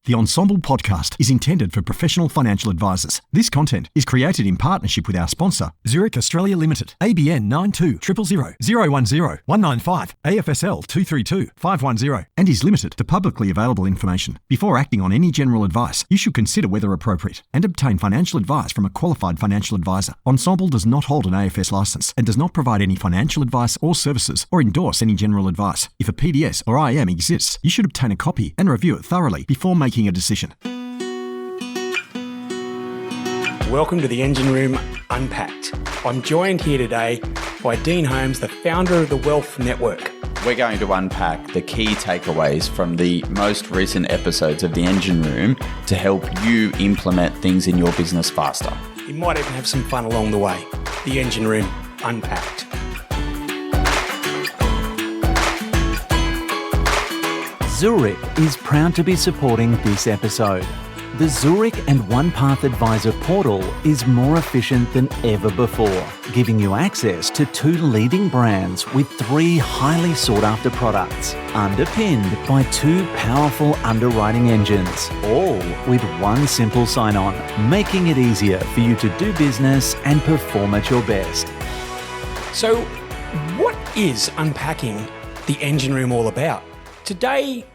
The Ensemble podcast is intended for professional financial advisors. This content is created in partnership with our sponsor, Zurich Australia Limited, ABN 92 000 010 195 AFSL 232 510, and is limited to publicly available information. Before acting on any general advice, you should consider whether appropriate and obtain financial advice from a qualified financial advisor. Ensemble does not hold an AFS license and does not provide any financial advice or services or endorse any general advice. If a PDS or IM exists, you should obtain a copy and review it thoroughly before making a decision. Welcome to the Engine Room Unpacked. I'm joined here today by Dean Holmes, the founder of the Wealth Network. We're going to unpack the key takeaways from the most recent episodes of the Engine Room to help you implement things in your business faster. You might even have some fun along the way. The Engine Room Unpacked. Zurich is proud to be supporting this episode. The Zurich and OnePath Advisor portal is more efficient than ever before, giving you access to 2 leading brands with 3 highly sought-after products, underpinned by 2 powerful underwriting engines, all with 1 simple sign-on, making it easier for you to do business and perform at your best. So, what is unpacking the Engine Room all about? Today,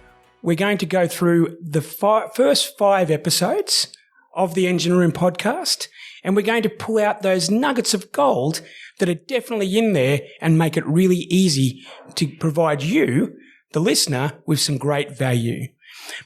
we're going to go through the first 5 episodes of the Engine Room podcast, and we're going to pull out those nuggets of gold that are definitely in there and make it really easy to provide you, the listener, with some great value.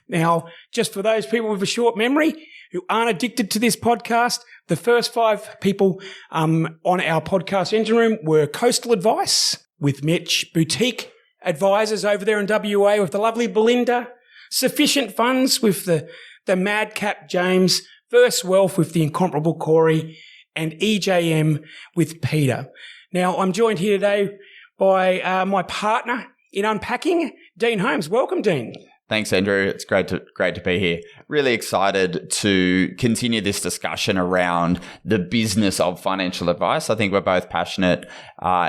Now, just for those people with a short memory who aren't addicted to this podcast, the first 5 people on our podcast Engine Room were Coastal Advice with Mitch, Boutique Advisors over there in WA with the lovely Belinda, Sufficient Funds with the madcap James, First Wealth with the incomparable Corey, and EJM with Peter. Now, I'm joined here today by my partner in unpacking, Dean Holmes. Welcome, Dean. Thanks, Andrew. It's great to be here. Really excited to continue this discussion around the business of financial advice. I think we're both passionate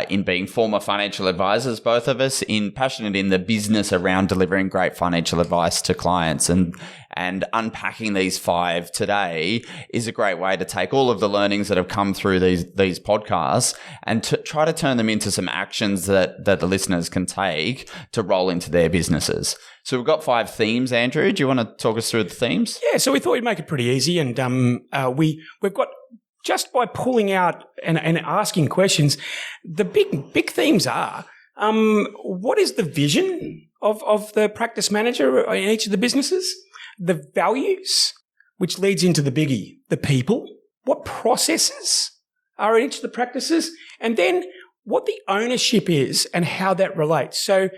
in being former financial advisors, both of us, passionate in the business around delivering great financial advice to clients. And unpacking these 5 today is a great way to take all of the learnings that have come through these podcasts and to try to turn them into some actions that the listeners can take to roll into their businesses. So we've got 5 themes, Andrew. Do you want to talk us through the themes? Yeah, so we thought we'd make it pretty easy, and we've got, just by pulling out and asking questions, the big themes are, what is the vision of the practice manager in each of the businesses? The values, which leads into the biggie, the people, what processes are in each of the practices, and then what the ownership is and how that relates. So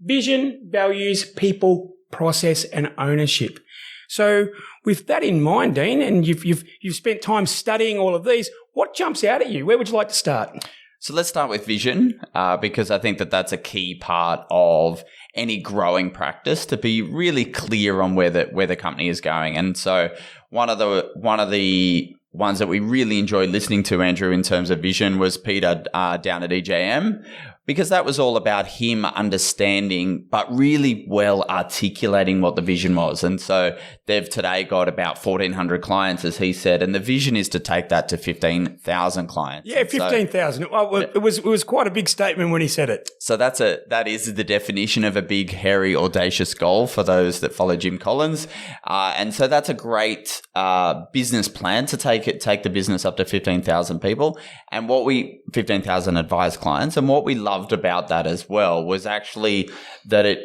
vision, values, people, process, and ownership. So with that in mind, Dean, and you've spent time studying all of these, what jumps out at you? Where would you like to start? So let's start with vision, because I think that's a key part of any growing practice, to be really clear on where the company is going. And so one of the ones that we really enjoyed listening to, Andrew, in terms of vision was Peter down at EJM, because that was all about him understanding, but really well articulating what the vision was. And so they've today got about 1,400 clients, as he said, and the vision is to take that to 15,000 clients. Yeah, 15,000. It was quite a big statement when he said it. So that is the definition of a big, hairy, audacious goal for those that follow Jim Collins. And so that's a great business plan to take the business up to 15,000 people, and 15,000 advised clients. And what we loved about that as well was actually that it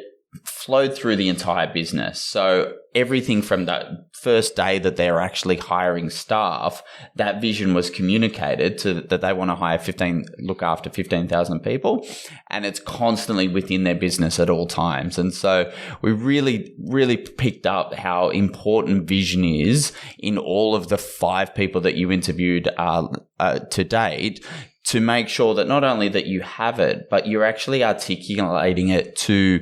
flowed through the entire business. So everything from that first day that they're actually hiring staff, that vision was communicated that they want to look after 15,000 people, and it's constantly within their business at all times. And so we really, really picked up how important vision is in all of the 5 people that you interviewed to date, to make sure that not only that you have it, but you're actually articulating it to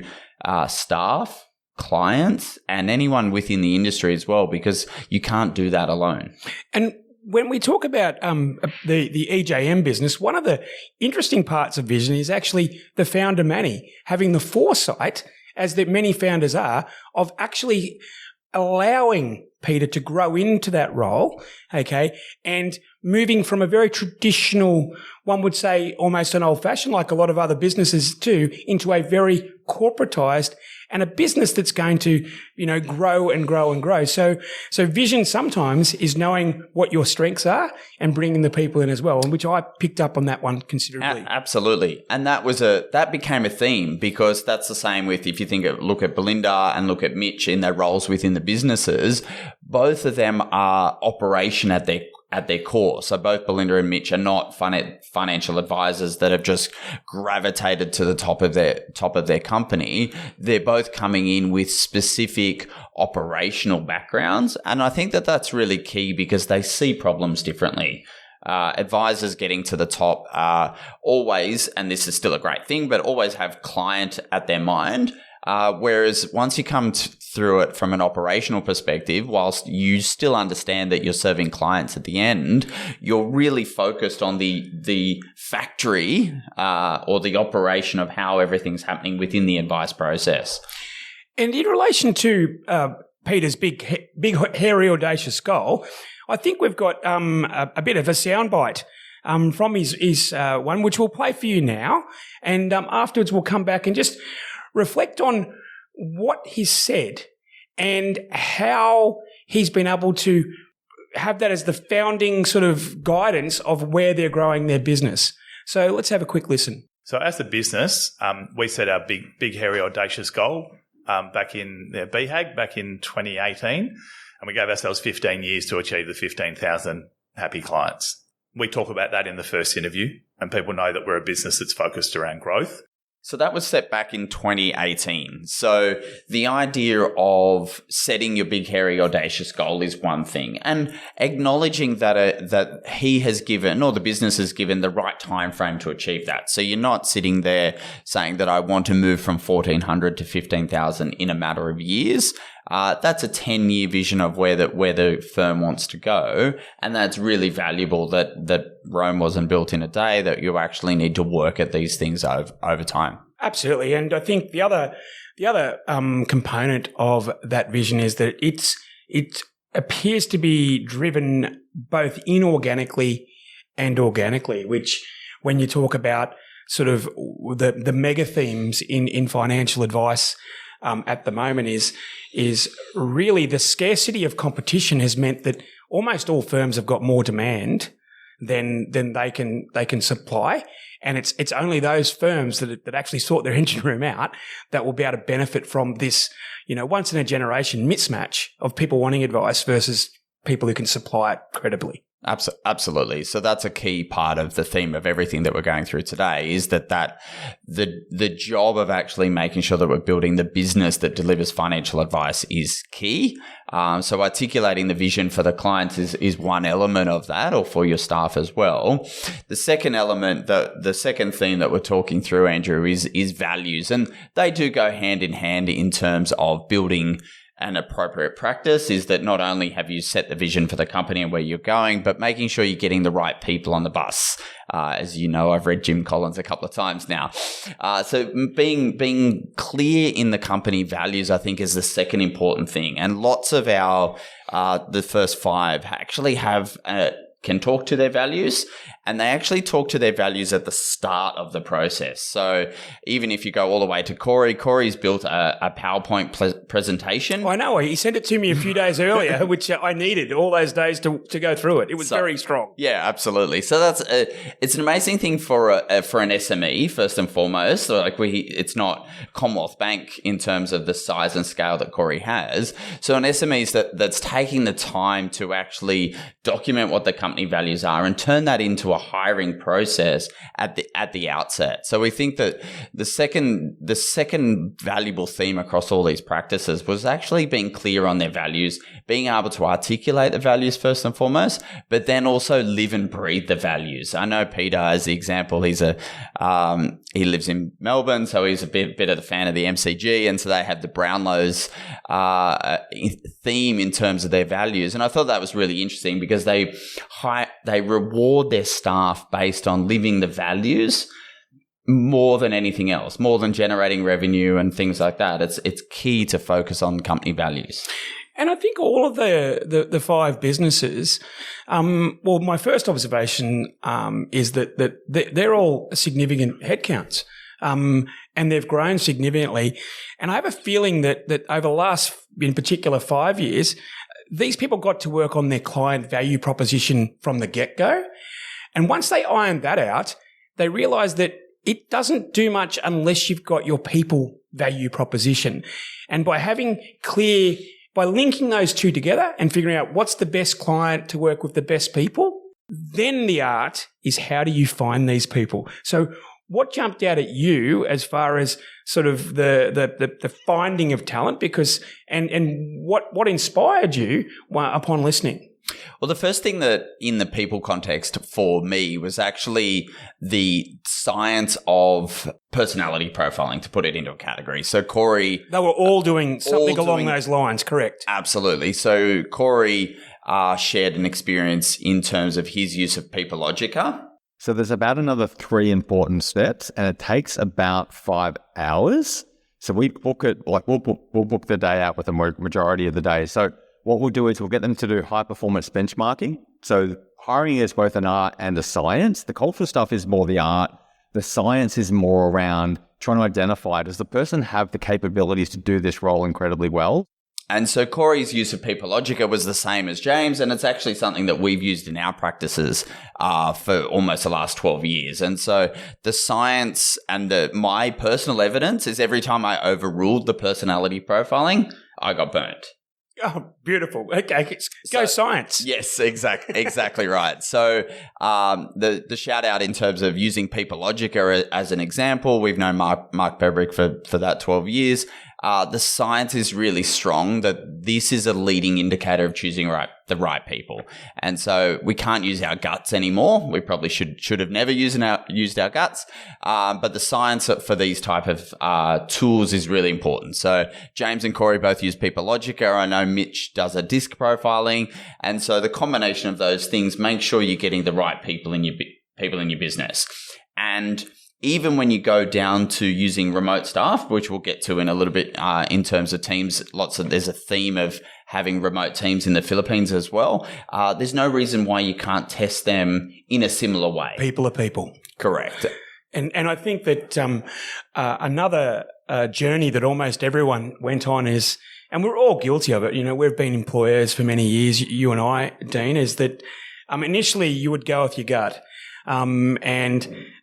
staff, clients, and anyone within the industry as well, because you can't do that alone. And when we talk about the EJM business, one of the interesting parts of vision is actually the founder Manny having the foresight, as that many founders are, of actually allowing Peter to grow into that role, okay, and moving from a very traditional, one would say almost an old-fashioned, like a lot of other businesses do, into a very corporatized and a business that's going to, grow and grow and grow. So vision sometimes is knowing what your strengths are and bringing the people in as well, and which I picked up on that one considerably. Absolutely. And that became a theme, because that's the same with, if you look at Belinda and look at Mitch in their roles within the businesses, both of them are operation at their core. So both Belinda and Mitch are not financial advisors that have just gravitated to the top of their company. They're both coming in with specific operational backgrounds. And I think that that's really key, because they see problems differently. Advisors getting to the top are always, and this is still a great thing, but always have client at their mind. Whereas once you come through it from an operational perspective, whilst you still understand that you're serving clients at the end, you're really focused on the factory or the operation of how everything's happening within the advice process. And in relation to Peter's big, hairy, audacious goal, I think we've got a bit of a soundbite from his one, which we'll play for you now. And afterwards, we'll come back and just reflect on what he's said and how he's been able to have that as the founding sort of guidance of where they're growing their business. So let's have a quick listen. So as a business, we set our big, hairy, audacious goal back in BHAG back in 2018, and we gave ourselves 15 years to achieve the 15,000 happy clients. We talk about that in the first interview, and people know that we're a business that's focused around growth. So that was set back in 2018. So the idea of setting your big, hairy, audacious goal is one thing, and acknowledging that he has given, or the business has given, the right time frame to achieve that. So you're not sitting there saying that I want to move from 1,400 to 15,000 in a matter of years. That's a 10-year vision of where the firm wants to go, and that's really valuable. That Rome wasn't built in a day. That you actually need to work at these things over time. Absolutely, and I think the other component of that vision is that it appears to be driven both inorganically and organically. Which, when you talk about sort of the mega themes in financial advice at the moment, is really the scarcity of competition has meant that almost all firms have got more demand than they can supply, and it's only those firms that actually sort their engine room out that will be able to benefit from this, once in a generation mismatch of people wanting advice versus people who can supply it credibly. Absolutely. So that's a key part of the theme of everything that we're going through today, is that the job of actually making sure that we're building the business that delivers financial advice is key. So articulating the vision for the clients is one element of that, or for your staff as well. The second element, the second theme that we're talking through, Andrew, is values. And they do go hand in hand in terms of building an appropriate practice. Is that not only have you set the vision for the company and where you're going, but making sure you're getting the right people on the bus. As you know, I've read Jim Collins a couple of times now. So being clear in the company values, I think, is the second important thing. And lots of the first five actually can talk to their values, and they actually talk to their values at the start of the process. So even if you go all the way to Corey's built a PowerPoint presentation. I know. He sent it to me a few days earlier, which I needed all those days to go through it. It was very strong. Yeah, absolutely. So that's it's an amazing thing for an SME, first and foremost. So it's not Commonwealth Bank in terms of the size and scale that Corey has. So an SME that's taking the time to actually document what the company values are and turn that into a hiring process at the outset. So we think that the second valuable theme across all these practices was actually being clear on their values, being able to articulate the values first and foremost, but then also live and breathe the values. I know Peter, as the example, he lives in Melbourne, so he's a bit of a fan of the MCG, and so they have the Brownlows theme in terms of their values. And I thought that was really interesting, because they reward their staff based on living the values more than anything else, more than generating revenue and things like that. It's key to focus on company values. And I think all of the 5 businesses, well, my first observation is that they're all significant headcounts, and they've grown significantly. And I have a feeling that over the last, in particular, 5 years, these people got to work on their client value proposition from the get-go. And once they ironed that out, they realised that it doesn't do much unless you've got your people value proposition. And by linking those two together and figuring out what's the best client to work with the best people, then the art is how do you find these people? So what jumped out at you as far as sort of the finding of talent, because and what inspired you upon listening? Well, the first thing that in the people context for me was actually the science of personality profiling, to put it into a category. So Corey... They were all doing something along those lines, correct? Absolutely. So Corey shared an experience in terms of his use of Peoplelogica. So there's about another 3 important steps, and it takes about 5 hours. So we book it, like we'll book the day out with the majority of the day. So what we'll do is we'll get them to do high performance benchmarking. So hiring is both an art and a science. The cultural stuff is more the art. The science is more around trying to identify, does the person have the capabilities to do this role incredibly well? And so Corey's use of Peoplelogica was the same as James, and it's actually something that we've used in our practices for almost the last 12 years. And so the science and my personal evidence is every time I overruled the personality profiling, I got burnt. Oh, beautiful. Okay, go science. Yes, exactly right. So the shout out in terms of using Peoplelogica as an example, we've known Mark Bebrick for that 12 years. The science is really strong that this is a leading indicator of choosing the right people. And so we can't use our guts anymore. We probably should have never used our guts. But the science for these type of tools is really important. So James and Corey both use Peoplelogica. I know Mitch does a disc profiling. And so the combination of those things, make sure you're getting the right people in your business. And even when you go down to using remote staff, which we'll get to in a little bit in terms of teams, there's a theme of having remote teams in the Philippines as well. There's no reason why you can't test them in a similar way. People are people. Correct. And I think that another journey that almost everyone went on is, and we're all guilty of it, we've been employers for many years, you and I, Dean, is that initially you would go with your gut.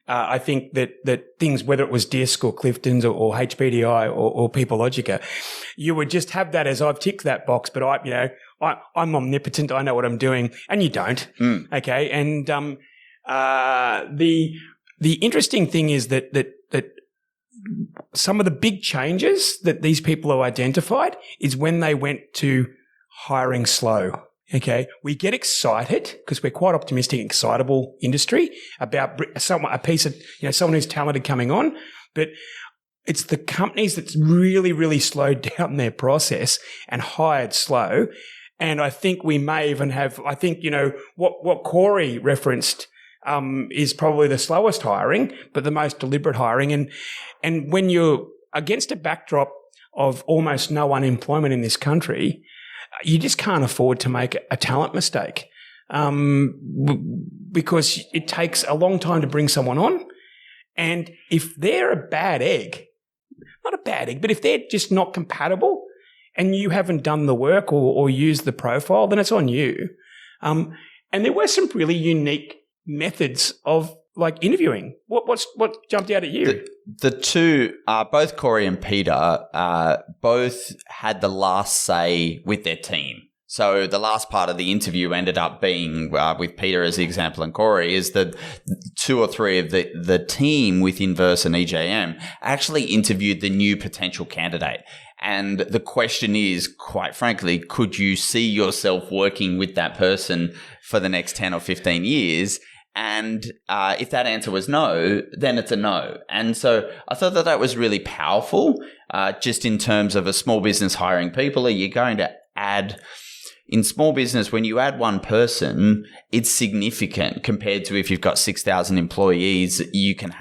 I think that things, whether it was DISC or Clifton's or HPDI or Peoplelogica, you would just have that as I've ticked that box, but I'm omnipotent. I know what I'm doing, and you don't. Okay. And, the interesting thing is that some of the big changes that these people have identified is when they went to hiring slow. Okay, we get excited because we're quite optimistic, excitable industry about a piece of, someone who's talented coming on, but it's the companies that's really, really slowed down their process and hired slow. And I think we may even have, what Corey referenced is probably the slowest hiring, but the most deliberate hiring. And when you're against a backdrop of almost no unemployment in this country, you just can't afford to make a talent mistake because it takes a long time to bring someone on. And if they're a bad egg, not a bad egg, but if they're just not compatible and you haven't done the work or used the profile, then it's on you. And there were some really unique methods of interviewing. What jumped out at you? The two, both Corey and Peter, both had the last say with their team. So the last part of the interview ended up being, with Peter as the example and Corey, is that 2 or 3 of the team within Verse and EJM actually interviewed the new potential candidate. And the question is, quite frankly, could you see yourself working with that person for the next 10 or 15 years? And if that answer was no, then it's a no. And so I thought that was really powerful, just in terms of a small business hiring people. Are you going to add in small business, when you add one person, it's significant compared to if you've got 6,000 employees, you can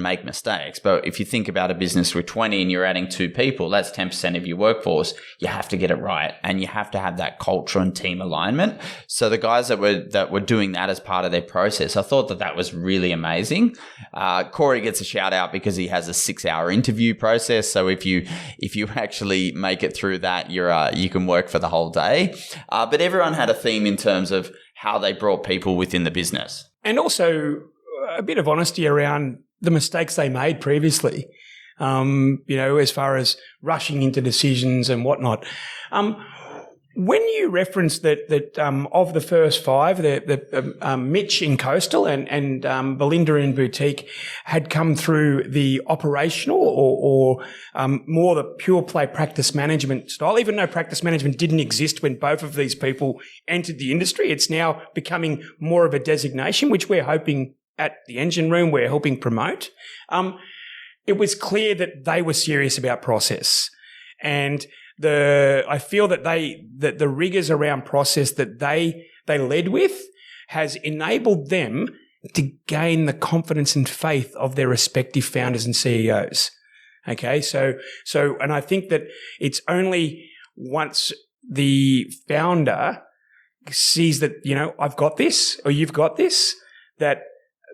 make mistakes. But if you think about a business with 20 and you're adding 2 people, that's 10% of your workforce. You have to get it right, and you have to have that culture and team alignment. So the guys that were doing that as part of their process, I thought that was really amazing. Corey gets a shout out because he has a 6-hour interview process. So if you actually make it through that, you can work for the whole day. But everyone had a theme in terms of how they brought people within the business. And also a bit of honesty around the mistakes they made previously, as far as rushing into decisions and whatnot. When you reference that of the first 5, Mitch in Coastal and Belinda in Boutique had come through the operational or more the pure play practice management style, even though practice management didn't exist when both of these people entered the industry, it's now becoming more of a designation, which we're hoping at the Engine Room, we're helping promote. It was clear that they were serious about process, and I feel that the rigors around process that they led with has enabled them to gain the confidence and faith of their respective founders and CEOs. Okay, so and I think that it's only once the founder sees that, I've got this or you've got this, that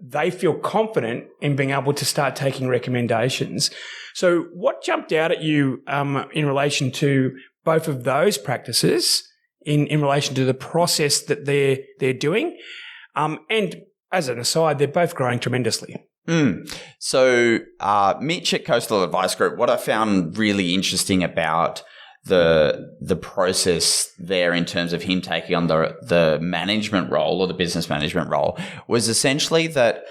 they feel confident in being able to start taking recommendations. So what jumped out at you in relation to both of those practices, in relation to the process that they're doing? And as an aside, they're both growing tremendously. So Mitch at Coastal Advice Group, what I found really interesting about the process there in terms of him taking on the management role or the business management role was essentially that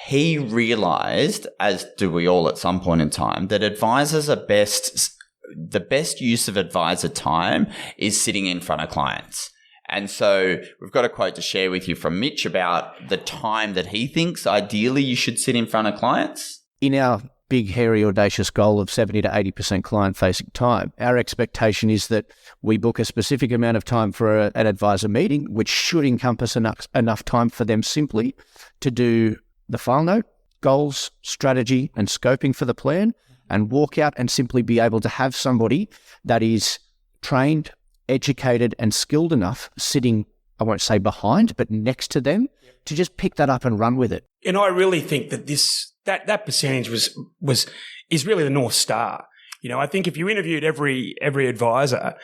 he realized, as do we all at some point in time, that advisors are the best use of advisor time is sitting in front of clients. And so we've got a quote to share with you from Mitch about the time that he thinks ideally you should sit in front of clients. In our big, hairy, audacious goal of 70 to 80% client-facing time, our expectation is that we book a specific amount of time for an advisor meeting, which should encompass enough time for them simply to do the file note, goals, strategy, and scoping for the plan, and walk out and simply be able to have somebody that is trained, educated, and skilled enough sitting, I won't say behind, but next to them to just pick that up and run with it. And I really think that that percentage is really the North Star. I think if you interviewed every advisor,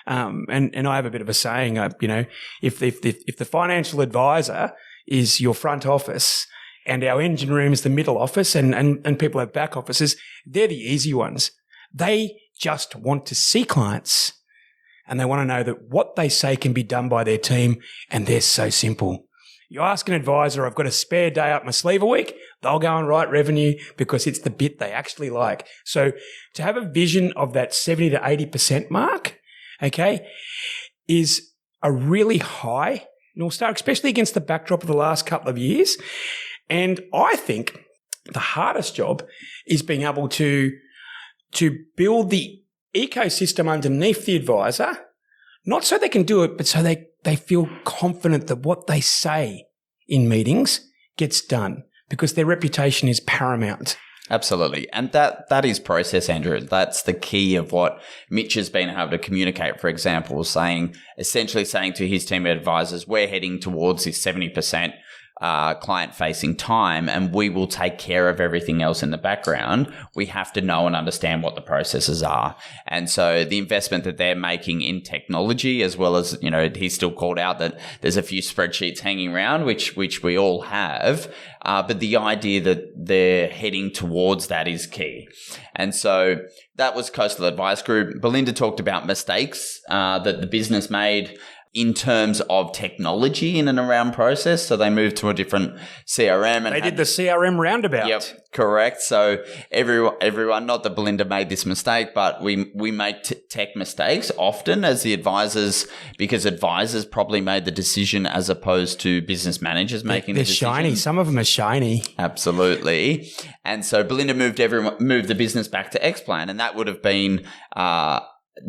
and I have a bit of a saying, if the financial advisor is your front office and our engine room is the middle office and people have back offices, they're the easy ones. They just want to see clients and they want to know that what they say can be done by their team, and they're so simple. You ask an advisor, I've got a spare day up my sleeve a week, they'll go and write revenue because it's the bit they actually like. So to have a vision of that 70 to 80% mark, okay, is a really high North Star, especially against the backdrop of the last couple of years. And I think the hardest job is being able to build the ecosystem underneath the advisor, not so they can do it, but so they feel confident that what they say in meetings gets done, because their reputation is paramount. Absolutely. And that is process, Andrew. That's the key of what Mitch has been able to communicate, for example, essentially saying to his team of advisors, we're heading towards this 70% client-facing time, and we will take care of everything else in the background. We have to know and understand what the processes are. And so the investment that they're making in technology, as well as, he still called out that there's a few spreadsheets hanging around, which we all have, but the idea that they're heading towards that is key. And so that was Coastal Advice Group. Belinda talked about mistakes that the business made in terms of technology in and around process. So they moved to a different CRM. They did the CRM roundabout. Yep, correct. So everyone, not that Belinda made this mistake, but we make tech mistakes often as the advisors, because advisors probably made the decision as opposed to business managers making the decision. They're shiny. Some of them are shiny. Absolutely. And so Belinda moved the business back to Xplan, and that would have been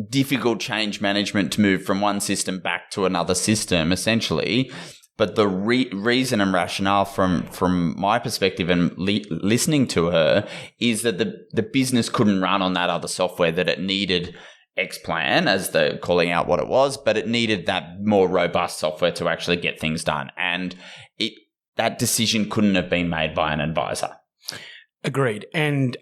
difficult change management to move from one system back to another system, essentially. But the reason and rationale from my perspective and listening to her is that the business couldn't run on that other software, that it needed X plan, as the calling out what it was, but it needed that more robust software to actually get things done. And that decision couldn't have been made by an advisor. Agreed. And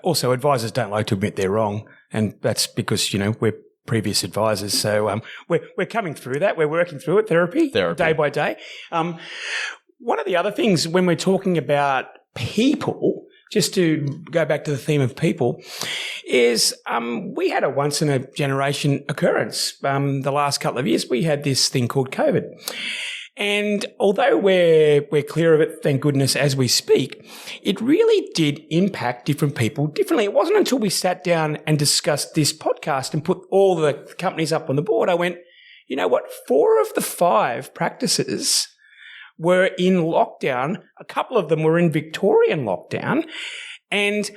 also, advisors don't like to admit they're wrong, and that's because, we're previous advisors. So we're coming through that. We're working through it, therapy. Day by day. One of the other things when we're talking about people, just to go back to the theme of people, is we had a once-in-a-generation occurrence. The last couple of years, we had this thing called COVID. And although we're clear of it, thank goodness, as we speak, it really did impact different people differently. It wasn't until we sat down and discussed this podcast and put all the companies up on the board, I went, you know what, 4 of the 5 practices were in lockdown. A couple of them were in Victorian lockdown. And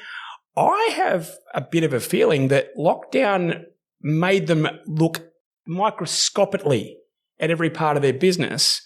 I have a bit of a feeling that lockdown made them look microscopically at every part of their business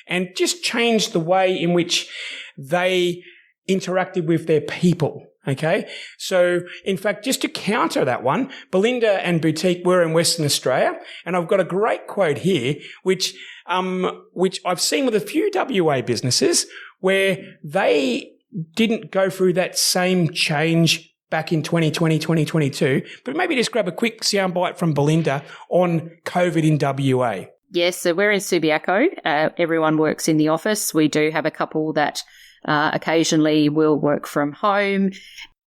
and just changed the way in which they interacted with their people. Okay. So in fact, just to counter that one, Belinda and Boutique were in Western Australia, and I've got a great quote here, which I've seen with a few WA businesses where they didn't go through that same change back in 2020, 2022, but maybe just grab a quick soundbite from Belinda on COVID in WA. Yes, so we're in Subiaco. Everyone works in the office. We do have a couple that occasionally will work from home.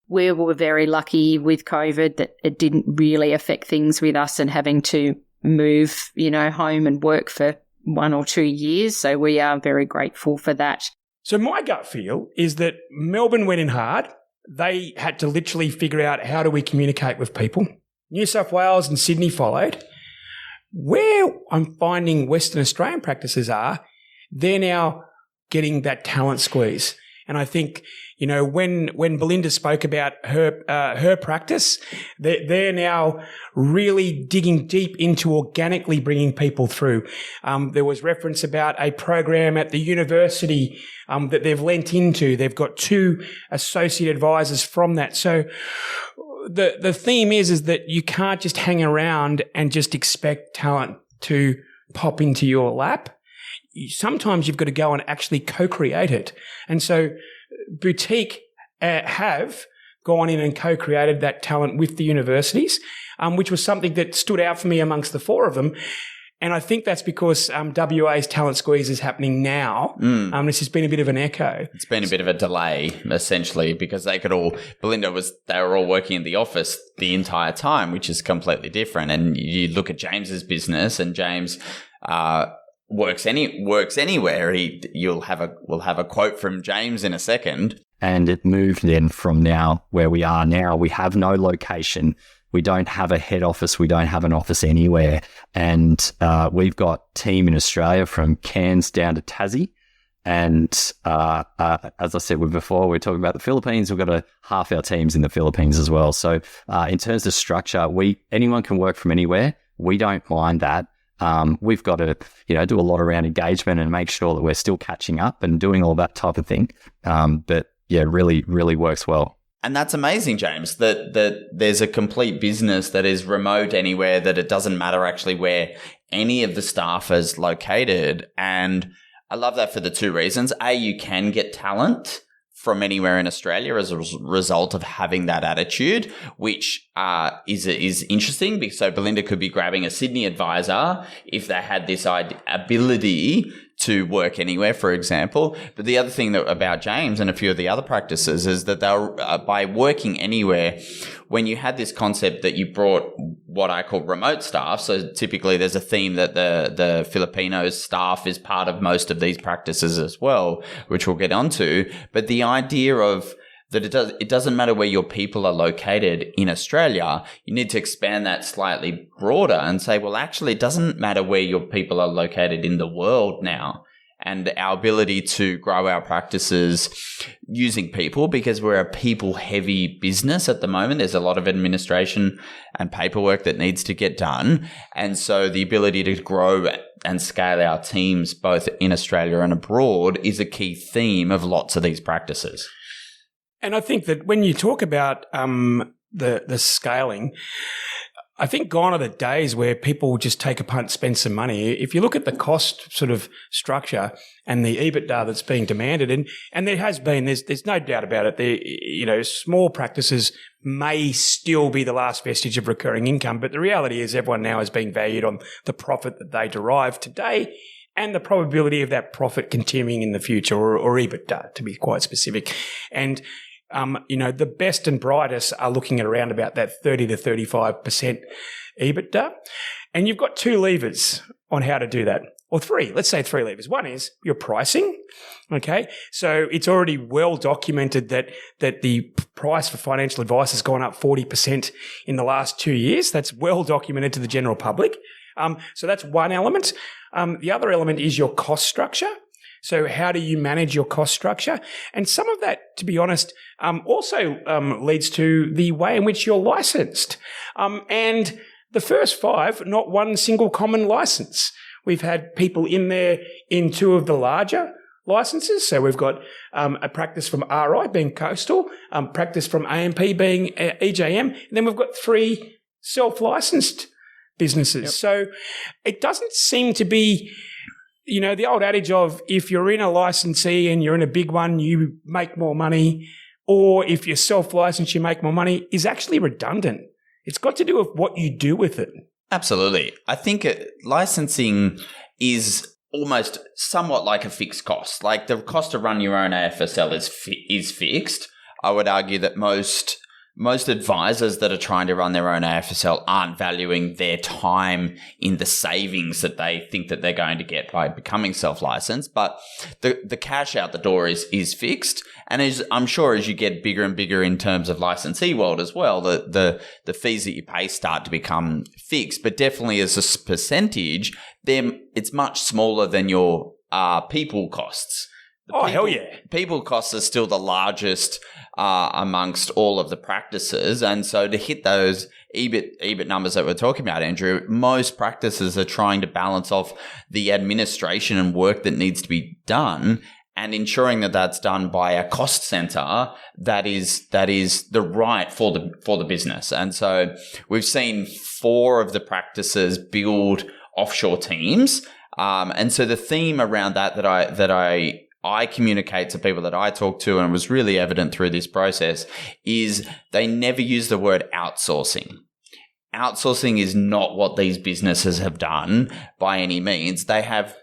We were very lucky with COVID that it didn't really affect things with us and having to move, home and work for 1 or 2 years. So we are very grateful for that. So my gut feel is that Melbourne went in hard. They had to literally figure out, how do we communicate with people? New South Wales and Sydney followed. Where I'm finding Western Australian practices are, they're now getting that talent squeeze. And I think, when Belinda spoke about her practice, they're now really digging deep into organically bringing people through. There was reference about a program at the university that they've lent into. They've got 2 associate advisors from that. So the theme is that you can't just hang around and just expect talent to pop into your lap. Sometimes you've got to go and actually co-create it. And so Boutique have gone in and co-created that talent with the universities, which was something that stood out for me amongst the 4 of them. And I think that's because WA's talent squeeze is happening now. This has been a bit of an echo. It's been a bit of a delay, essentially, because they were all working in the office the entire time, which is completely different. And you look at James's business, and James works anywhere. We'll have a quote from James in a second. And it moved then from now where we are now. We have no location. We don't have a head office. We don't have an office anywhere. And we've got team in Australia from Cairns down to Tassie. And as I said before, we're talking about the Philippines. We've got half our teams in the Philippines as well. So in terms of structure, anyone can work from anywhere. We don't mind that. We've got to, do a lot around engagement and make sure that we're still catching up and doing all that type of thing. But yeah, really, really works well. And that's amazing, James, that there's a complete business that is remote anywhere, that it doesn't matter actually where any of the staff is located. And I love that for the 2 reasons. A, you can get talent from anywhere in Australia as a result of having that attitude, which is interesting. Because so Belinda could be grabbing a Sydney advisor if they had this ability to work anywhere, for example. But the other thing about James and a few of the other practices is that they're by working anywhere, when you had this concept that you brought what I call remote staff. So typically there's a theme that the Filipino staff is part of most of these practices as well, which we'll get onto. But the idea of that it doesn't matter where your people are located in Australia. You need to expand that slightly broader and say, well, actually, it doesn't matter where your people are located in the world now. and our ability to grow our practices using people, because we're a people-heavy business at the moment. There's a lot of administration and paperwork that needs to get done. And so the ability to grow and scale our teams both in Australia and abroad is a key theme of lots of these practices. And I think that when you talk about the scaling, I think gone are the days where people just take a punt, spend some money. If you look at the cost sort of structure and the EBITDA that's being demanded, and there has been, there's no doubt about it. Small practices may still be the last vestige of recurring income, but the reality is everyone now is being valued on the profit that they derive today and the probability of that profit continuing in the future, or EBITDA, to be quite specific. And the best and brightest are looking at around about that 30 to 35% EBITDA. And you've got two levers on how to do that, or three. Let's say three levers. One is your pricing. Okay. So it's already well documented that the price for financial advice has gone up 40% in the last 2 years. That's well documented to the general public. So that's one element. The other element is your cost structure. So how do you manage your cost structure? And some of that, to be honest, also leads to the way in which you're licensed. And the first five, not one single common license. We've had people in there in two of the larger licenses. So we've got a practice from RI being Coastal, practice from AMP being EJM, and then we've got three self-licensed businesses. Yep. So it doesn't seem to be... the old adage of if you're in a licensee and you're in a big one, you make more money, or if you're self-licensed, you make more money, is actually redundant. It's got to do with what you do with it. Absolutely. I think licensing is almost somewhat like a fixed cost. Like the cost to run your own AFSL is fixed. I would argue that most advisors that are trying to run their own AFSL aren't valuing their time in the savings that they think that they're going to get by becoming self-licensed. But the cash out the door is fixed. And I'm sure as you get bigger and bigger in terms of licensee world as well, the fees that you pay start to become fixed. But definitely as a percentage, it's much smaller than your people costs. Hell yeah. People costs are still the largest amongst all of the practices. And so to hit those EBIT numbers that we're talking about, Andrew, most practices are trying to balance off the administration and work that needs to be done and ensuring that that's done by a cost center that is the right for the business. And so we've seen 4 of the practices build offshore teams. And so the theme around that I communicate to people that I talk to, and it was really evident through this process, is they never use the word outsourcing. Outsourcing is not what these businesses have done by any means. They have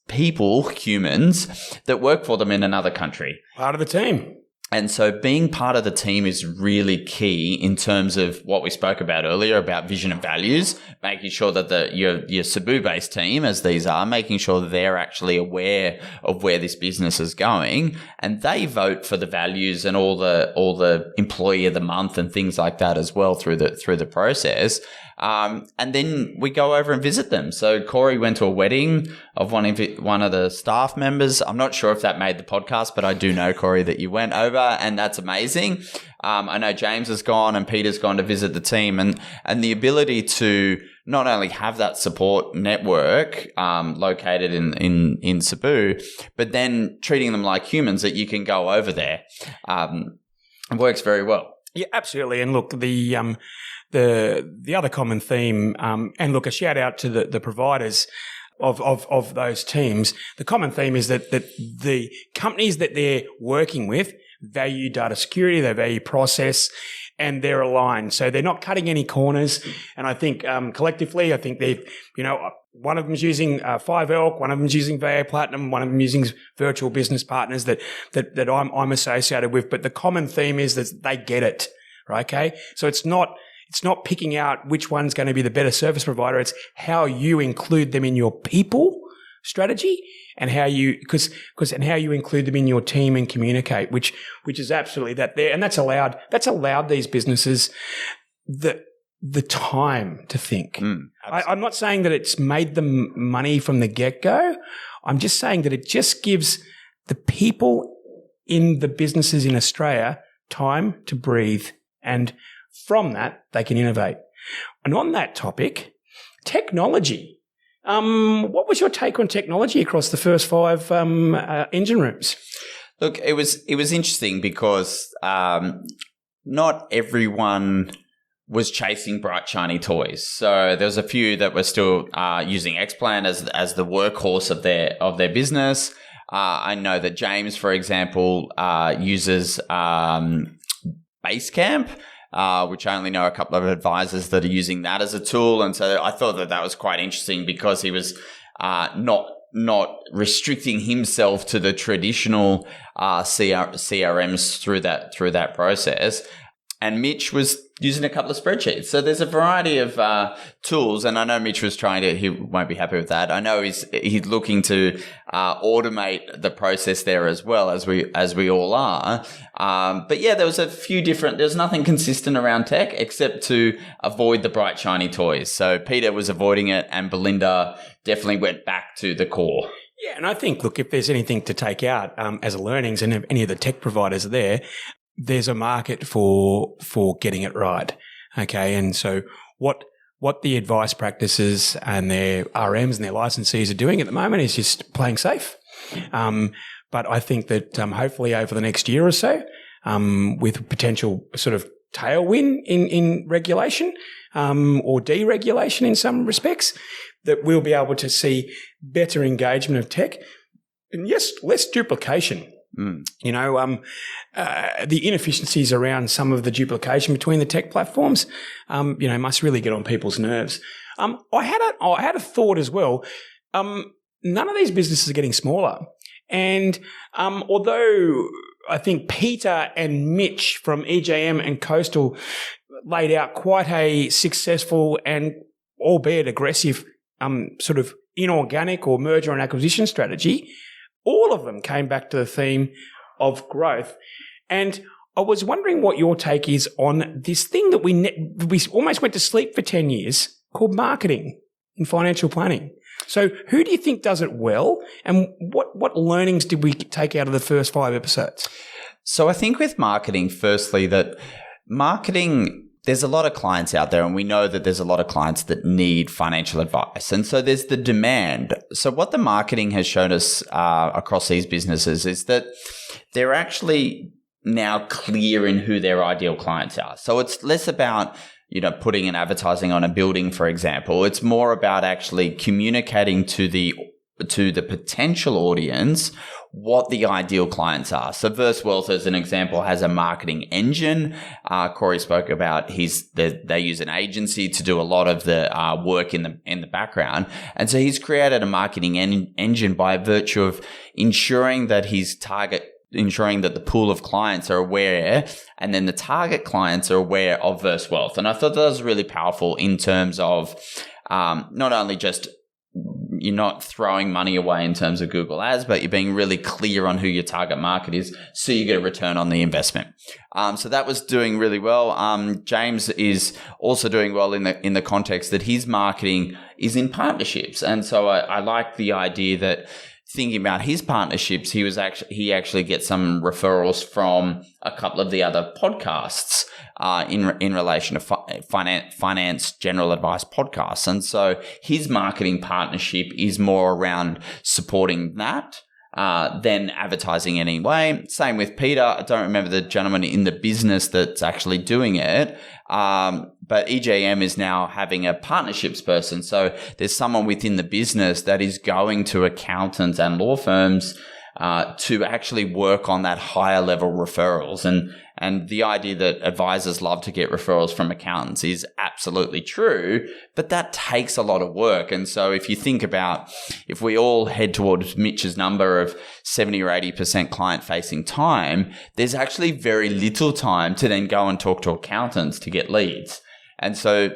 people, humans, that work for them in another country. Part of the team. And so being part of the team is really key in terms of what we spoke about earlier about vision and values, making sure that your Cebu-based team, as these are, making sure that they're actually aware of where this business is going, and they vote for the values and all the employee of the month and things like that as well through the process. And then we go over and visit them. So Corey went to a wedding of one of the staff members. I'm not sure if that made the podcast, but I do know, Corey, that you went over, and that's amazing. I know James has gone and Peter's gone to visit the team, and the ability to not only have that support network located in Cebu, but then treating them like humans that you can go over there. It works very well. Yeah, absolutely. And look, the other common theme, and look, a shout out to the providers of those teams. The common theme is that the companies that they're working with value data security, they value process, and they're aligned. So they're not cutting any corners. And I think collectively, I think they've, one of them's using 5Elk, one of them's using VA Platinum, one of them using virtual business partners that I'm associated with. But the common theme is that they get it. Right? Okay. So it's not picking out which one's going to be the better service provider. It's how you include them in your people strategy and how you include them in your team and communicate, which is absolutely that there. And that's allowed these businesses the the time to think. I'm not saying that it's made them money from the get-go. I'm just saying that it just gives the people in the businesses in Australia time to breathe, and from that, they can innovate. And on that topic, technology. What was your take on technology across the first 5 engine rooms? Look, it was interesting because not everyone was chasing bright, shiny toys. So there was a few that were still using X-Plan as the workhorse of their business. I know that James, for example, uses Basecamp, which I only know a couple of advisors that are using that as a tool. And so I thought that was quite interesting because he was not restricting himself to the traditional CRMs through that process. And Mitch was using a couple of spreadsheets. So there's a variety of tools, and I know Mitch was he won't be happy with that. I know he's looking to automate the process there as well, as we all are. But yeah, there's nothing consistent around tech except to avoid the bright, shiny toys. So Peter was avoiding it, and Belinda definitely went back to the core. Yeah, and I think, look, if there's anything to take out as a learnings, and if any of the tech providers are there's a market for getting it right. Okay. And so what the advice practices and their RMs and their licensees are doing at the moment is just playing safe. But I think that hopefully over the next year or so, with potential sort of tailwind in regulation or deregulation in some respects, that we'll be able to see better engagement of tech and yes, less duplication. You know, the inefficiencies around some of the duplication between the tech platforms, must really get on people's nerves. I had a thought as well. None of these businesses are getting smaller. And although I think Peter and Mitch from EJM and Coastal laid out quite a successful and albeit aggressive sort of inorganic or merger and acquisition strategy, all of them came back to the theme of growth. And I was wondering what your take is on this thing that we almost went to sleep for 10 years called marketing in financial planning. So who do you think does it well, and what learnings did we take out of the first 5 episodes? So I think with marketing, firstly, that marketing, there's a lot of clients out there, and we know that there's a lot of clients that need financial advice. And so there's the demand. So what the marketing has shown us across these businesses is that they're actually now clear in who their ideal clients are. So it's less about, putting an advertising on a building, for example. It's more about actually communicating to the potential audience what the ideal clients are. So Verse Wealth, as an example, has a marketing engine. Corey spoke about they use an agency to do a lot of the work in the background. And so he's created a marketing engine by virtue of ensuring that the pool of clients are aware, and then the target clients are aware of Verse Wealth. And I thought that was really powerful in terms of not only just you're not throwing money away in terms of Google ads, but you're being really clear on who your target market is, so you get a return on the investment. So that was doing really well. James is also doing well in the context that his marketing is in partnerships. And so I like the idea that, thinking about his partnerships, he actually gets some referrals from a couple of the other podcasts in relation to finance general advice podcasts. And so his marketing partnership is more around supporting that than advertising anyway. Same with Peter. I don't remember the gentleman in the business that's actually doing it. But EJM is now having a partnerships person. So there's someone within the business that is going to accountants and law firms to actually work on that higher level referrals. And the idea that advisors love to get referrals from accountants is absolutely true, but that takes a lot of work. And so if you think about, if we all head towards Mitch's number of 70 or 80% client-facing time, there's actually very little time to then go and talk to accountants to get leads. And so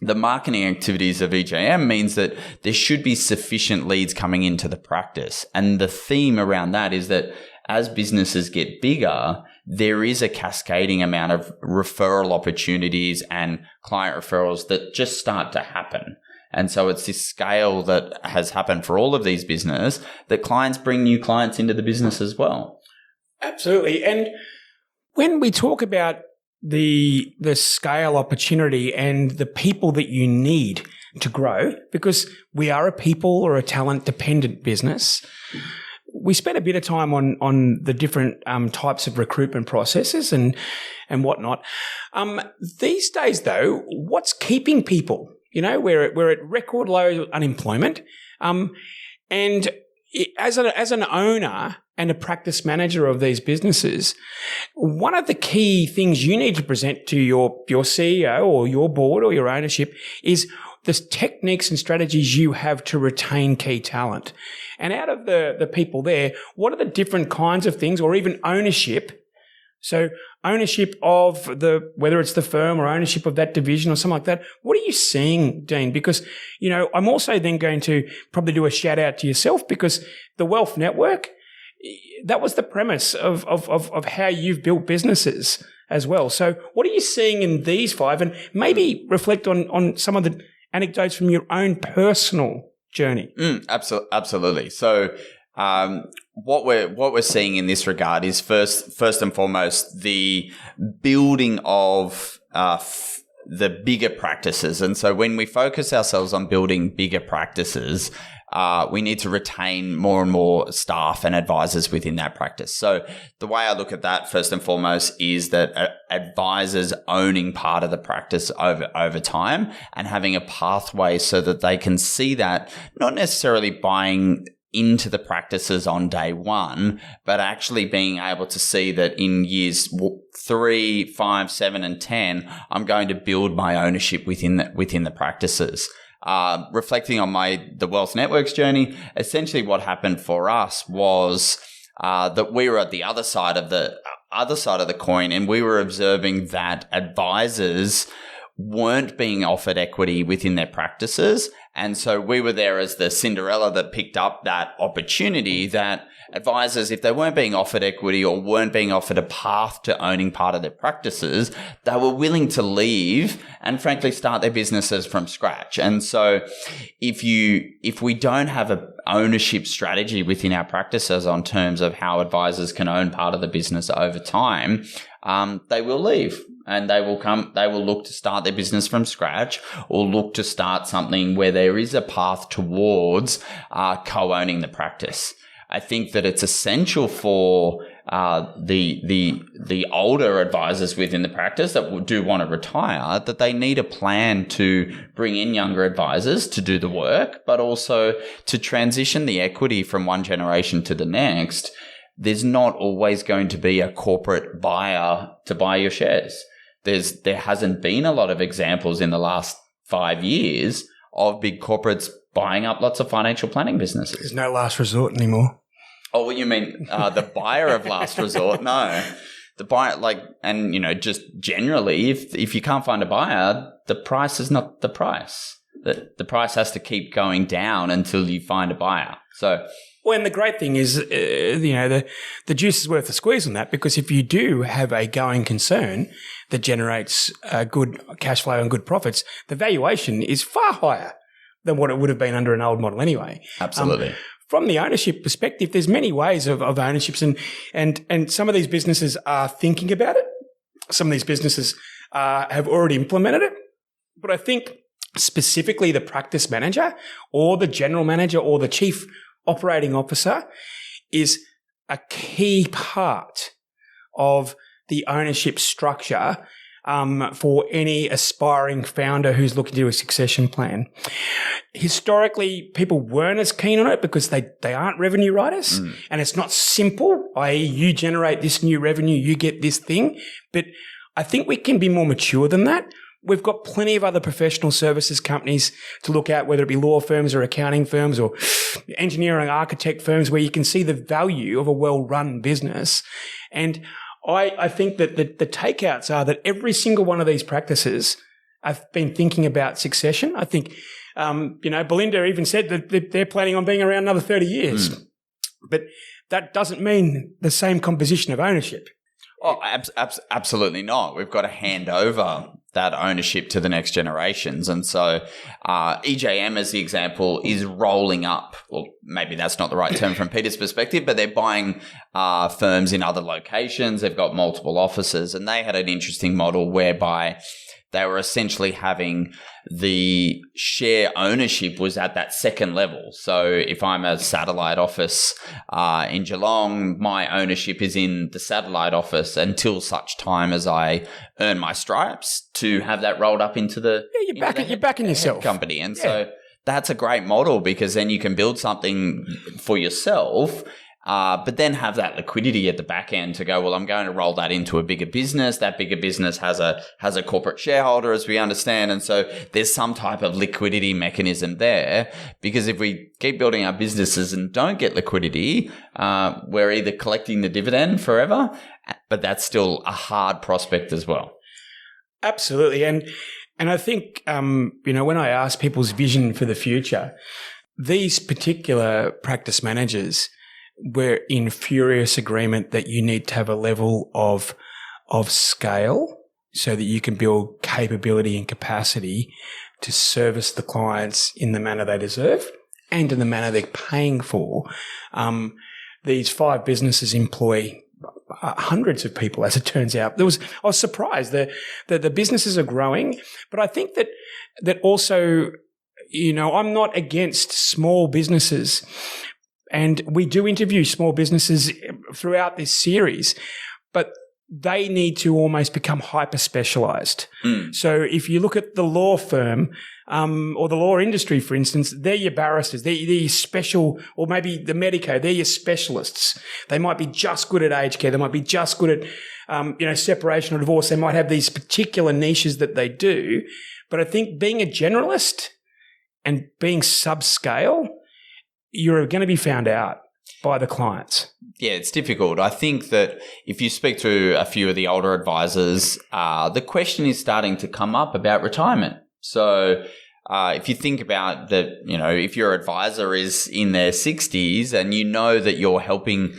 the marketing activities of EJM means that there should be sufficient leads coming into the practice. And the theme around that is that as businesses get bigger, there is a cascading amount of referral opportunities and client referrals that just start to happen. And so it's this scale that has happened for all of these business that clients bring new clients into the business as well. Absolutely. And when we talk about the scale opportunity and the people that you need to grow, because we are a people or a talent dependent business, we spent a bit of time on the different types of recruitment processes and whatnot. These days, though, what's keeping people? You know, we're at record low unemployment, and as an owner and a practice manager of these businesses, one of the key things you need to present to your CEO or your board or your ownership is the techniques and strategies you have to retain key talent. And out of the people there, what are the different kinds of things, or even ownership? So ownership of whether it's the firm or ownership of that division or something like that. What are you seeing, Dean? Because, you know, I'm also then going to probably do a shout out to yourself, because the Wealth Network, that was the premise of how you've built businesses as well. So what are you seeing in these five? And maybe reflect on some of the anecdotes from your own personal journey. Absolutely. So what we're seeing in this regard is first and foremost the building of the bigger practices. And so when we focus ourselves on building bigger practices, we need to retain more and more staff and advisors within that practice. So the way I look at that, first and foremost, is that advisors owning part of the practice over time and having a pathway so that they can see that, not necessarily buying into the practices on day one, but actually being able to see that in years 3, 5, 7, and 10, I'm going to build my ownership within the practices. Reflecting on the Wealth Network's journey, essentially what happened for us was that we were at the other side of the coin, and we were observing that advisors weren't being offered equity within their practices. And so we were there as the Cinderella that picked up that opportunity that advisors, if they weren't being offered equity or weren't being offered a path to owning part of their practices, they were willing to leave and frankly start their businesses from scratch. And so if we don't have an ownership strategy within our practices on terms of how advisors can own part of the business over time, they will leave. And they will look to start their business from scratch or look to start something where there is a path towards co-owning the practice. I think that it's essential for the older advisors within the practice that do want to retire, that they need a plan to bring in younger advisors to do the work, but also to transition the equity from one generation to the next. There's not always going to be a corporate buyer to buy your shares. There hasn't been a lot of examples in the last 5 years of big corporates buying up lots of financial planning businesses. There's no last resort anymore. Oh, what you mean the buyer of last resort? No, the buyer, just generally, if you can't find a buyer, the price is not the price. The price has to keep going down until you find a buyer. So. Well, and the great thing is, the juice is worth the squeeze on that, because if you do have a going concern that generates good cash flow and good profits, the valuation is far higher than what it would have been under an old model anyway. Absolutely. From the ownership perspective, there's many ways of ownerships, and some of these businesses are thinking about it. Some of these businesses have already implemented it. But I think specifically the practice manager or the general manager or the chief operating officer is a key part of the ownership structure for any aspiring founder who's looking to do a succession plan. Historically, people weren't as keen on it because they aren't revenue writers, and it's not simple, i.e. you generate this new revenue, you get this thing. But I think we can be more mature than that. We've got plenty of other professional services companies to look at, whether it be law firms or accounting firms or engineering architect firms, where you can see the value of a well-run business. And I think that the takeouts are that every single one of these practices have been thinking about succession. I think, Belinda even said that they're planning on being around another 30 years. But that doesn't mean the same composition of ownership. Oh, absolutely not. We've got to hand over that ownership to the next generations. And so EJM, as the example, is rolling up. Well, maybe that's not the right term from Peter's perspective, but they're buying firms in other locations. They've got multiple offices, and they had an interesting model whereby they were essentially having the share ownership was at that second level. So if I'm a satellite office in Geelong, my ownership is in the satellite office until such time as I earn my stripes to have that rolled up into the you're backing yourself company. And so that's a great model, because then you can build something for yourself. But then have that liquidity at the back end to go, well, I'm going to roll that into a bigger business. That bigger business has a corporate shareholder, as we understand. And so there's some type of liquidity mechanism there, because if we keep building our businesses and don't get liquidity, we're either collecting the dividend forever, but that's still a hard prospect as well. Absolutely. And I think, when I ask people's vision for the future, these particular practice managers, we're in furious agreement that you need to have a level of scale so that you can build capability and capacity to service the clients in the manner they deserve and in the manner they're paying for. These 5 businesses employ hundreds of people, as it turns out. I was surprised that the businesses are growing, but I think that also, I'm not against small businesses. And we do interview small businesses throughout this series, but they need to almost become hyper-specialized. So if you look at the law firm or the law industry, for instance, they're your barristers, they're your special, or maybe the medico, they're your specialists. They might be just good at aged care. They might be just good at, separation or divorce. They might have these particular niches that they do. But I think being a generalist and being subscale, you're going to be found out by the clients. Yeah, it's difficult. I think that if you speak to a few of the older advisors, the question is starting to come up about retirement. So if you think about that, if your advisor is in their 60s and you know that you're helping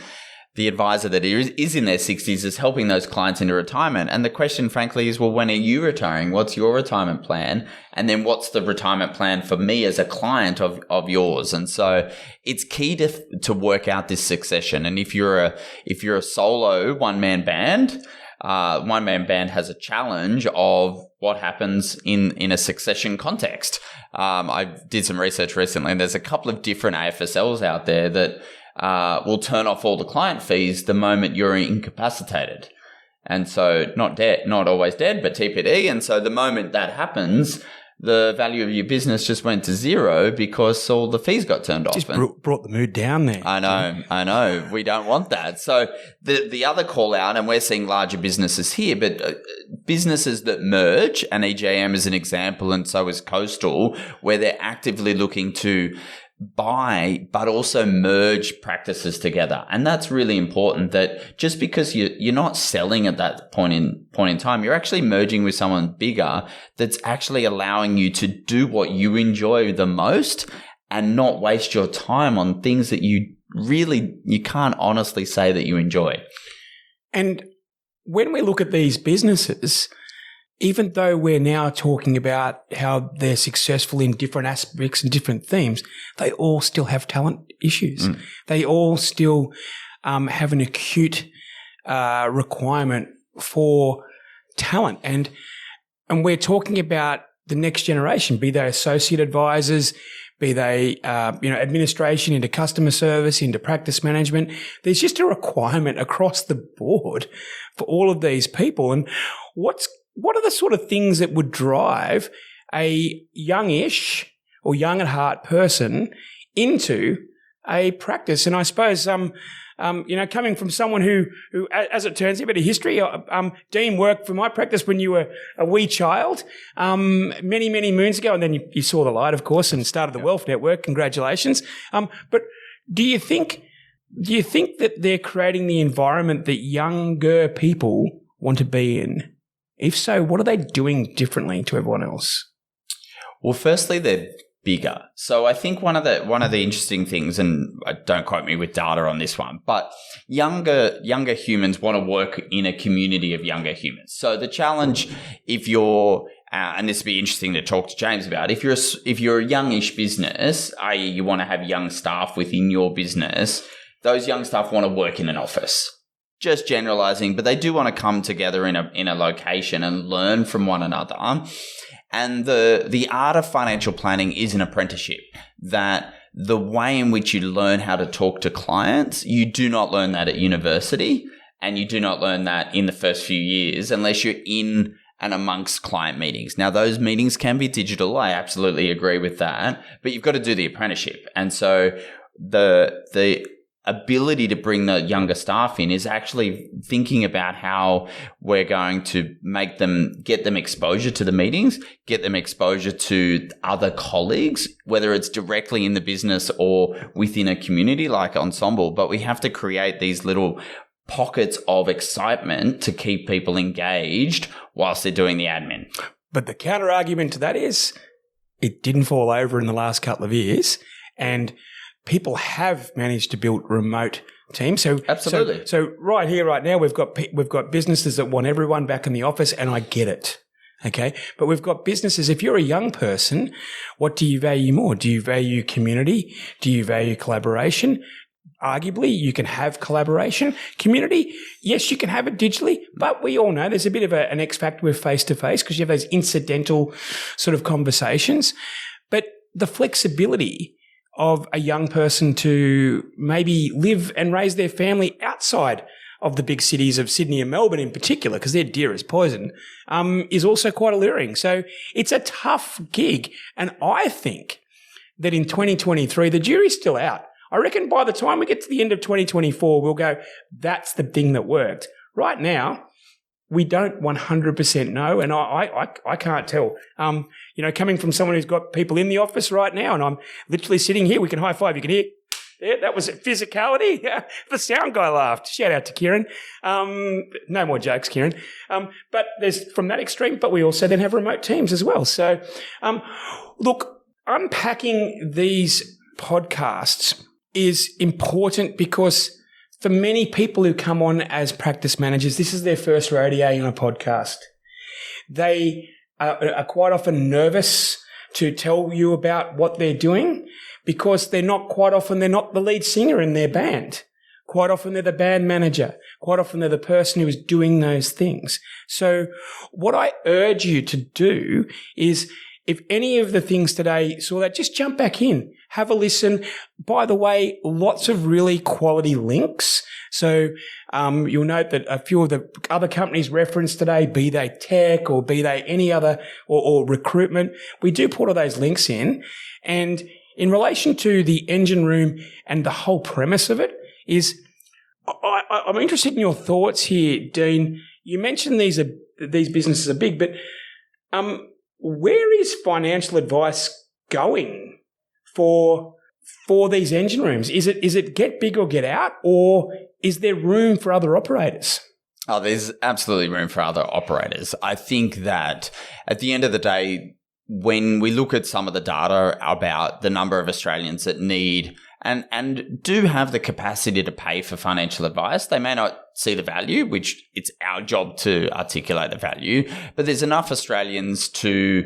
the advisor that is in their 60s is helping those clients into retirement. And the question, frankly, is, well, when are you retiring? What's your retirement plan? And then what's the retirement plan for me as a client of yours? And so it's key to work out this succession. And if you're a solo one-man band has a challenge of what happens in a succession context. I did some research recently, and there's a couple of different AFSLs out there that will turn off all the client fees the moment you're incapacitated. And so not always dead, but TPD. And so the moment that happens, the value of your business just went to zero because all the fees got turned off. Just brought the mood down there. I know. We don't want that. So the other call out, and we're seeing larger businesses here, but businesses that merge, and EJM is an example, and so is Coastal, where they're actively looking to buy but also merge practices together. And that's really important, that just because you're not selling at that point in time, you're actually merging with someone bigger that's actually allowing you to do what you enjoy the most and not waste your time on things that you can't honestly say that you enjoy. And when we look at these businesses, even though we're now talking about how they're successful in different aspects and different themes, they all still have talent issues. They all still have an acute requirement for talent. And we're talking about the next generation, be they associate advisors, be they administration into customer service, into practice management. There's just a requirement across the board for all of these people. And what are the sort of things that would drive a youngish or young at heart person into a practice? And I suppose, coming from someone who, as it turns out, a bit of history, Dean worked for my practice when you were a wee child, many, many moons ago. And then you saw the light, of course, and started the Wealth Network. Congratulations. But do you think that they're creating the environment that younger people want to be in? If so, what are they doing differently to everyone else? Well, firstly, they're bigger. So I think one of the interesting things, and don't quote me with data on this one, but younger humans want to work in a community of younger humans. So the challenge, if you're and this would be interesting to talk to James about, if you're a youngish business, i.e. you want to have young staff within your business, those young staff want to work in an office. Just generalizing, but they do want to come together in a location and learn from one another. And the art of financial planning is an apprenticeship, that the way in which you learn how to talk to clients, you do not learn that at university, and you do not learn that in the first few years unless you're in and amongst client meetings. Now, those meetings can be digital. I absolutely agree with that, but you've got to do the apprenticeship. And so the ability to bring the younger staff in is actually thinking about how we're going to get them exposure to the meetings, get them exposure to other colleagues, whether it's directly in the business or within a community like Ensemble. But we have to create these little pockets of excitement to keep people engaged whilst they're doing the admin. But the counter argument to that is it didn't fall over in the last couple of years, and people have managed to build remote teams. So absolutely. So right here, right now, we've got businesses that want everyone back in the office, and I get it. Okay. But we've got businesses. If you're a young person, what do you value more? Do you value community? Do you value collaboration? Arguably, you can have collaboration. Community, yes, you can have it digitally, but we all know there's a bit of an X factor with face-to-face because you have those incidental sort of conversations. But the flexibility of a young person to maybe live and raise their family outside of the big cities of Sydney and Melbourne in particular, because they're dear as poison, is also quite alluring. So it's a tough gig. And I think that in 2023, the jury's still out. I reckon by the time we get to the end of 2024, we'll go, that's the thing that worked. Right now, we don't 100% know, and I can't tell. Coming from someone who's got people in the office right now, and I'm literally sitting here, we can high five. You can hear, yeah, that was physicality. Yeah, the sound guy laughed. Shout out to Kieran. No more jokes, Kieran. But there's from that extreme, but we also then have remote teams as well. So, look, unpacking these podcasts is important because for many people who come on as practice managers, this is their first rodeo on a podcast. They are quite often nervous to tell you about what they're doing because they're not the lead singer in their band. Quite often they're the band manager. Quite often they're the person who is doing those things. So what I urge you to do is, if any of the things today saw that, just jump back in, have a listen. By the way, lots of really quality links. So you'll note that a few of the other companies referenced today, be they tech or be they any other or recruitment, we do put all those links in. And in relation to the Engine Room and the whole premise of it is, I'm interested in your thoughts here, Dean. You mentioned these businesses are big, but where is financial advice going for these engine rooms? Is it get big or get out, or is there room for other operators? Oh, there's absolutely room for other operators. I think that at the end of the day, when we look at some of the data about the number of Australians that need and do have the capacity to pay for financial advice, they may not see the value, which it's our job to articulate the value, but there's enough Australians to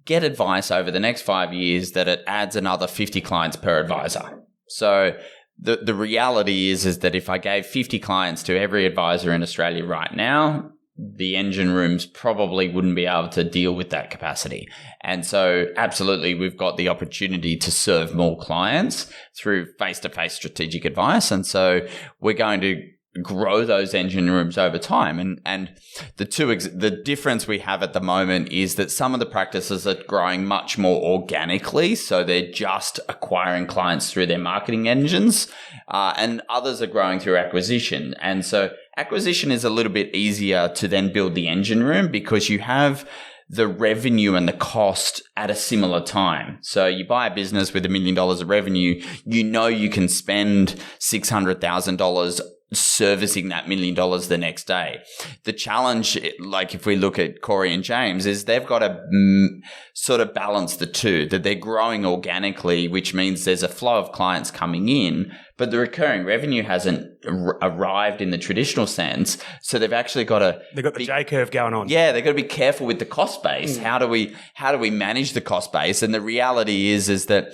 get advice over the next 5 years that it adds another 50 clients per advisor. So the reality is that if I gave 50 clients to every advisor in Australia right now, the engine rooms probably wouldn't be able to deal with that capacity. And so absolutely, we've got the opportunity to serve more clients through face-to-face strategic advice. And so we're going to grow those engine rooms over time. And the difference we have at the moment is that some of the practices are growing much more organically. So they're just acquiring clients through their marketing engines, and others are growing through acquisition. And so acquisition is a little bit easier to then build the engine room because you have the revenue and the cost at a similar time. So you buy a business with $1 million of revenue, you know you can spend $600,000 servicing that $1 million the next day. The challenge, like if we look at Corey and James, is they've got to sort of balance the two, that they're growing organically, which means there's a flow of clients coming in, but the recurring revenue hasn't arrived in the traditional sense. So they've actually got to... They've got the J-curve going on. Yeah, they've got to be careful with the cost base. How do we manage the cost base? And the reality is that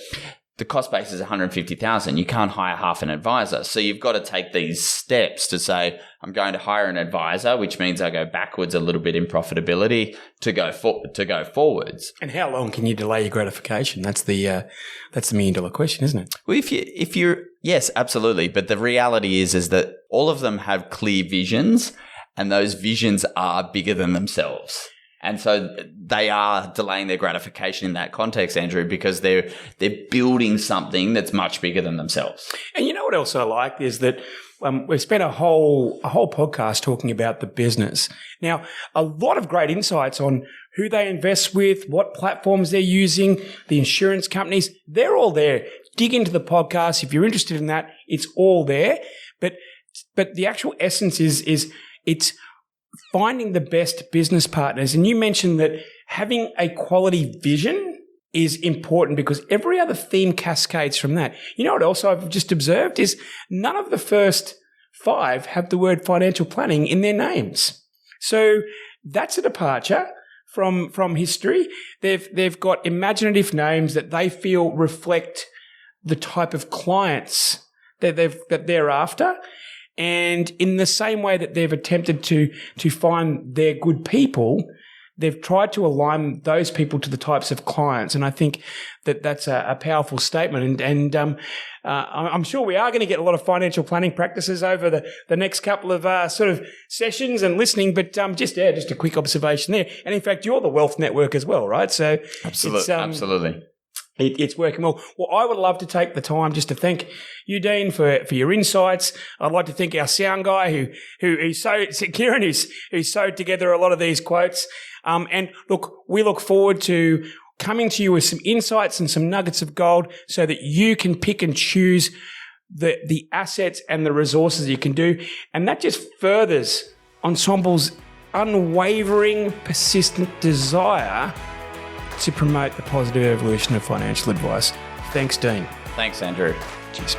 the cost base is $150,000. You can't hire half an advisor. So you've got to take these steps to say, I'm going to hire an advisor, which means I go backwards a little bit in profitability to go forwards. And how long can you delay your gratification? That's the $1 million question, isn't it? Well, if you're yes, absolutely. But the reality is that all of them have clear visions, and those visions are bigger than themselves. And so they are delaying their gratification in that context, Andrew, because they're building something that's much bigger than themselves. And you know what else I like is that we've spent a whole podcast talking about the business. Now, a lot of great insights on who they invest with, what platforms they're using, the insurance companies, they're all there. Dig into the podcast. If you're interested in that, it's all there. But the actual essence is it's finding the best business partners. And you mentioned that having a quality vision is important because every other theme cascades from that. You know what else I've just observed is none of the first 5 have the word financial planning in their names. So that's a departure from history. They've got imaginative names that they feel reflect the type of clients that they're after. And in the same way that they've attempted to find their good people, they've tried to align those people to the types of clients. And I think that that's a powerful statement. And I'm sure we are going to get a lot of financial planning practices over the next couple of sort of sessions and listening. But just a quick observation there. And in fact, you're the Wealth Network as well, right? So Absolutely. It's working well. Well, I would love to take the time just to thank you, Dean, for your insights. I'd like to thank our sound guy Kieran, who's sewed together a lot of these quotes. And look, we look forward to coming to you with some insights and some nuggets of gold so that you can pick and choose the assets and the resources you can do. And that just furthers Ensemble's unwavering, persistent desire to promote the positive evolution of financial advice. Thanks, Dean. Thanks, Andrew. Cheers.